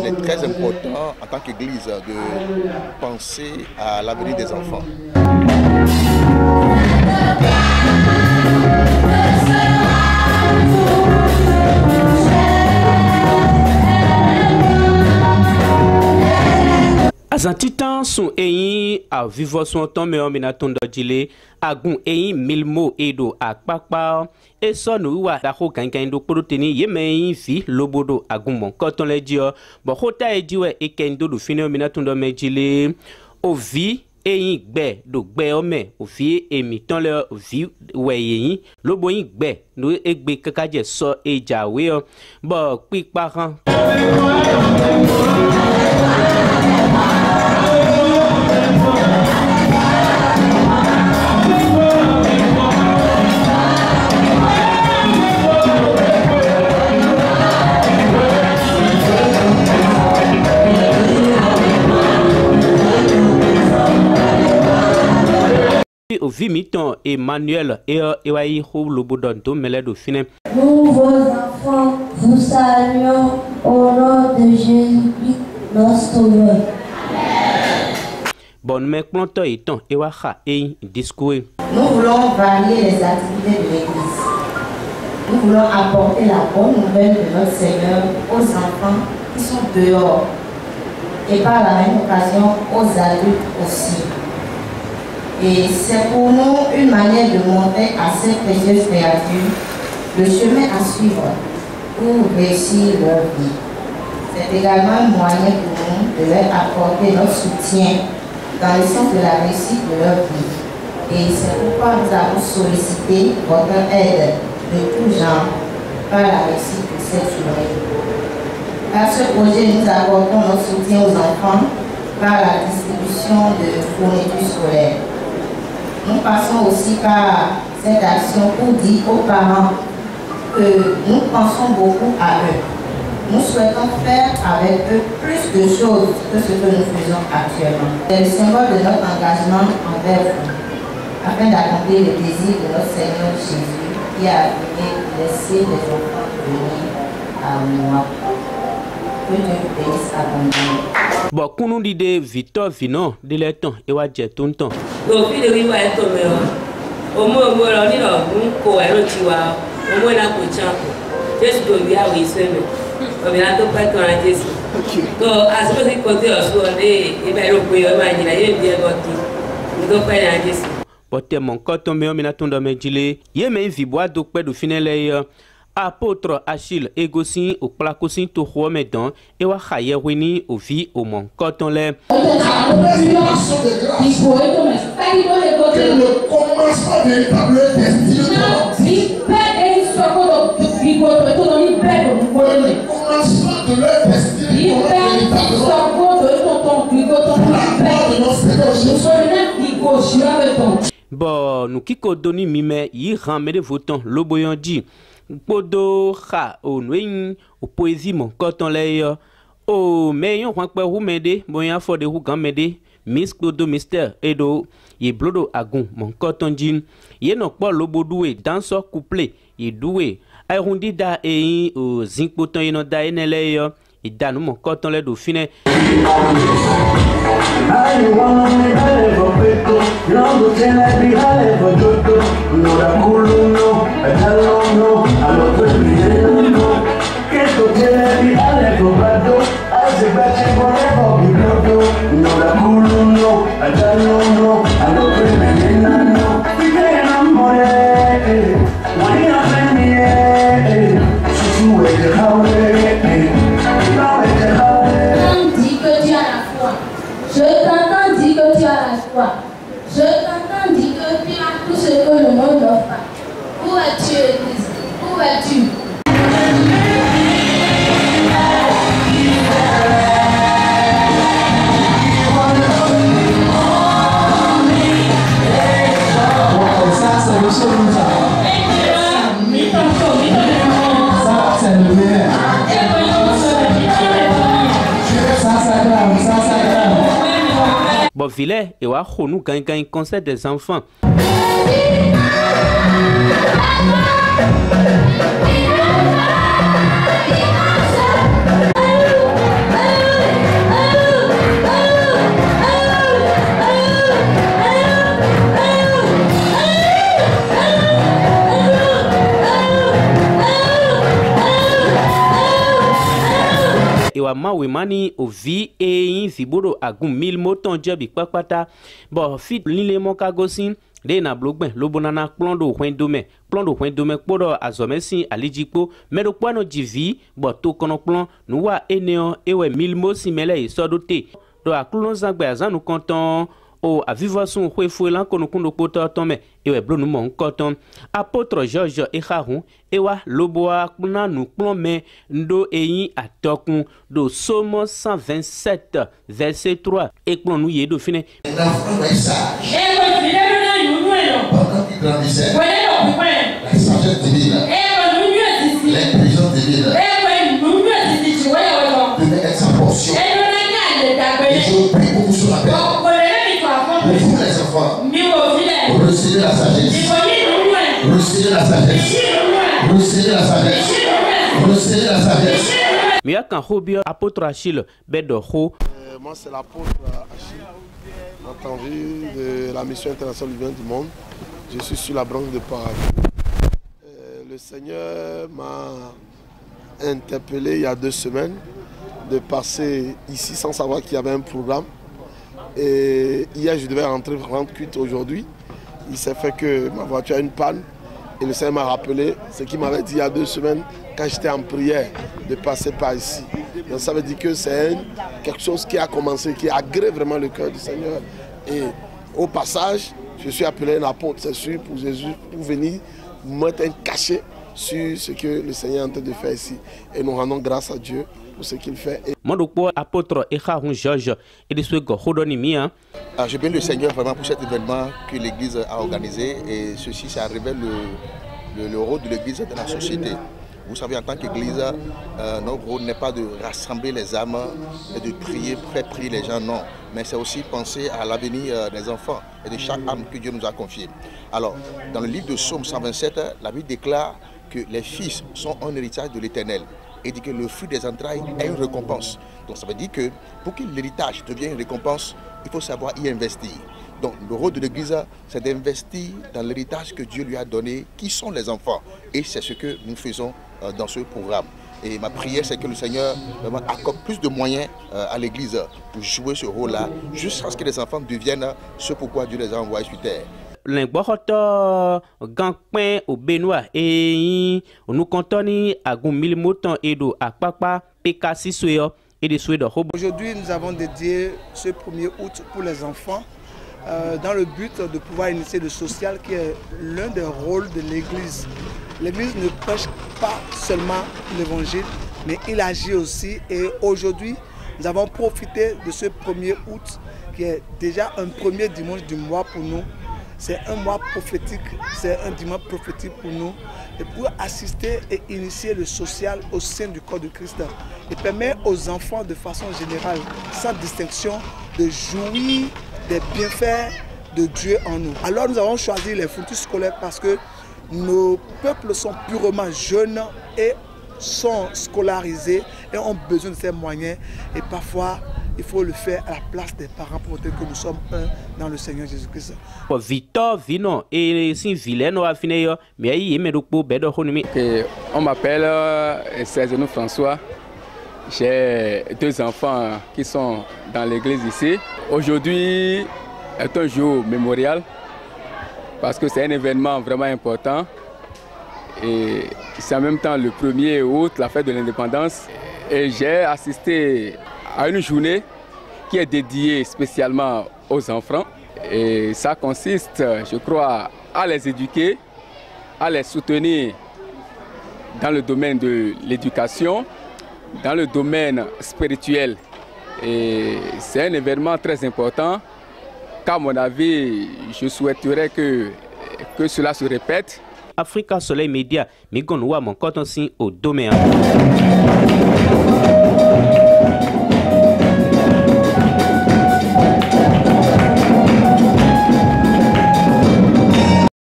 Il est très important en tant qu'Église de penser à l'avenir des enfants. Azantitan son eyin a vivre son temps mais on minaton dodile agun eyin milmo edo akpakpa e sonu wa da ko gangan do proteni yemen fi lobodo agun mon koton le dio bo hota e diwe e kendo do fini minaton do mejile o vi eyin gbe do gbe ome o fi emi ton le vi we eyin lobo yin gbe no egbe kakaje so ejawe bo pipa kan au vimiton Emmanuel et Ewaïho Lobodonto Meledo Fine. Nous, vos enfants, vous saluons au nom de Jésus-Christ, notre Sauveur. Bon, mais planto étant Ewaha et discours. Nous voulons varier les activités de l'Église. Nous voulons apporter la bonne nouvelle de notre Seigneur aux enfants qui sont dehors et par la même occasion aux adultes aussi. Et c'est pour nous une manière de montrer à ces précieuses créatures le chemin à suivre pour réussir leur vie. C'est également un moyen pour nous de leur apporter notre soutien dans le sens de la réussite de leur vie. Et c'est pourquoi nous avons sollicité votre aide de tout genre par la réussite de cette journée. Par ce projet, nous apportons notre soutien aux enfants par la distribution de fournitures scolaires. Nous passons aussi par cette action pour dire aux parents que nous pensons beaucoup à eux. Nous souhaitons faire avec eux plus de choses que ce que nous faisons actuellement. C'est le symbole de notre engagement envers vous, afin d'accomplir le désir de notre Seigneur Jésus qui a venu laisser les enfants venir à moi. Que Dieu vous bénisse abondamment. Bon, qu'on dit de Victor Vinon, de l'étang, et wa jet tout le temps. Donc, il y a un peu de au moins, on a dit qu'on a reçu au moins la couchante. Juste pour dire oui, c'est vrai. On a tout pas ton adresse. Donc, à ce moment-là, côté au soir, et bien, le pays, on va dire, il y a bien d'autres. On doit pas l'adresse. Bote mon coton me minaton do medile, ye me viboa do pe do finele apôtre Achille Egosin au placosin to romedan et wa khaye wini au vi au mon coton le. Que le commencement véritable destin de leur destinée bon, nous qui doni mime yi ramede votant loboyon di podo kha o noin o poésie mon coton le o meyon kwankpe hu mede boyan fo de hu gamede miss podo mystère edo ye blodo agun mon coton jean ye no po lobodoué danso couplé ye doué ay rundi da e o zinc poton ye no da enele et dans mon coton le dauphiné. Je t'entends dire que tu as la foi. Je t'entends dire que tu as tout ce que le monde n'offre pas. Où es-tu, Église? Où es-tu? Bon, Villers et wa nous gagne concert des enfants. ewa mawe mani ovi eyin vibodo agun mil moton jobi papata bo fit lile mokagosin de na blogben lobonana plondo hwendome kpodo azomesin alijipo medo kwano jivi bo to kono plon nuwa eneo ewe mil mosi mele isodote do aklon zagbe azanu konton o avivason hwefo lan konukundo poto tome ewe blonu mon koton apôtre Georges Ehahu ewa loboa kuna nu plomé ndo eyin atokun do Somme 127 verset 3 et plonu yedo fine pendant qu'il grandissait, la sagesse divine, l'intelligence divine devait être sa portion. Et je prie pour vous sur la terre. Pour vous les enfants, recevez la sagesse. Recevez la sagesse. Recevez la sagesse. Recevez la sagesse. Miakan hobio apôtre Achille bedoho. Moi c'est l'apôtre Achille, en vue de la mission internationale du bien du monde. Je suis sur la branche de Paradis. Le Seigneur m'a interpellé il y a 2 semaines de passer ici sans savoir qu'il y avait un programme. Et hier, je devais rentrer rendre cuite aujourd'hui. Il s'est fait que ma voiture a une panne. Et le Seigneur m'a rappelé ce qu'il m'avait dit il y a 2 semaines quand j'étais en prière de passer par ici. Donc ça veut dire que c'est quelque chose qui a commencé, qui agrée vraiment le cœur du Seigneur. Et au passage, je suis appelé un apôtre, c'est sûr, pour Jésus, pour venir mettre un cachet sur ce que le Seigneur est en train de faire ici. Et nous rendons grâce à Dieu pour ce qu'il fait. Apôtre Ehahu Georges et de ce je bénis le Seigneur vraiment pour cet événement que l'Église a organisé et ceci, ça révèle le rôle de l'Église dans la société. Vous savez, en tant qu'Église, notre rôle n'est pas de rassembler les âmes et de prier, prier les gens, non. Mais c'est aussi penser à l'avenir des enfants et de chaque âme que Dieu nous a confiée. Alors, dans le livre de Somme 127, la Bible déclare que les fils sont un héritage de l'Éternel et dit que le fruit des entrailles est une récompense. Donc ça veut dire que pour que l'héritage devienne une récompense, il faut savoir y investir. Donc le rôle de l'Église, c'est d'investir dans l'héritage que Dieu lui a donné, qui sont les enfants. Et c'est ce que nous faisons dans ce programme. Et ma prière, c'est que le Seigneur accorde plus de moyens à l'Église pour jouer ce rôle-là, jusqu'à ce que les enfants deviennent ce pourquoi Dieu les a envoyés sur terre. L'engbohoto gankpen au Benoît et nous contoni à Goumil Moton Edo à Papa PK6 Suyo et des Suédois. Aujourd'hui, nous avons dédié ce 1er août pour les enfants dans le but de pouvoir initier le social qui est l'un des rôles de l'Église. L'Église ne prêche pas seulement l'évangile, mais il agit aussi. Et aujourd'hui, nous avons profité de ce 1er août qui est déjà un premier dimanche du mois pour nous. C'est un mois prophétique, c'est un dimanche prophétique pour nous. Et pour assister et initier le social au sein du corps de Christ. Et permet aux enfants de façon générale, sans distinction, de jouir des bienfaits de Dieu en nous. Alors nous avons choisi les fournitures scolaires parce que nos peuples sont purement jeunes et sont scolarisés et ont besoin de ces moyens. Et parfois, il faut le faire à la place des parents pour dire que nous sommes un dans le Seigneur Jésus-Christ. Victor Vino et si vilain a fini, mais il me on m'appelle Cézanne François. J'ai 2 enfants qui sont dans l'église ici. Aujourd'hui est un jour mémorial parce que c'est un événement vraiment important. Et c'est en même temps le 1er août, la fête de l'indépendance. Et j'ai assisté à une journée qui est dédiée spécialement aux enfants. Et ça consiste, je crois, à les éduquer, à les soutenir dans le domaine de l'éducation, dans le domaine spirituel. Et c'est un événement très important, qu'à mon avis, je souhaiterais que cela se répète. Africa Soleil Média, Migonwa, mon coton au domaine.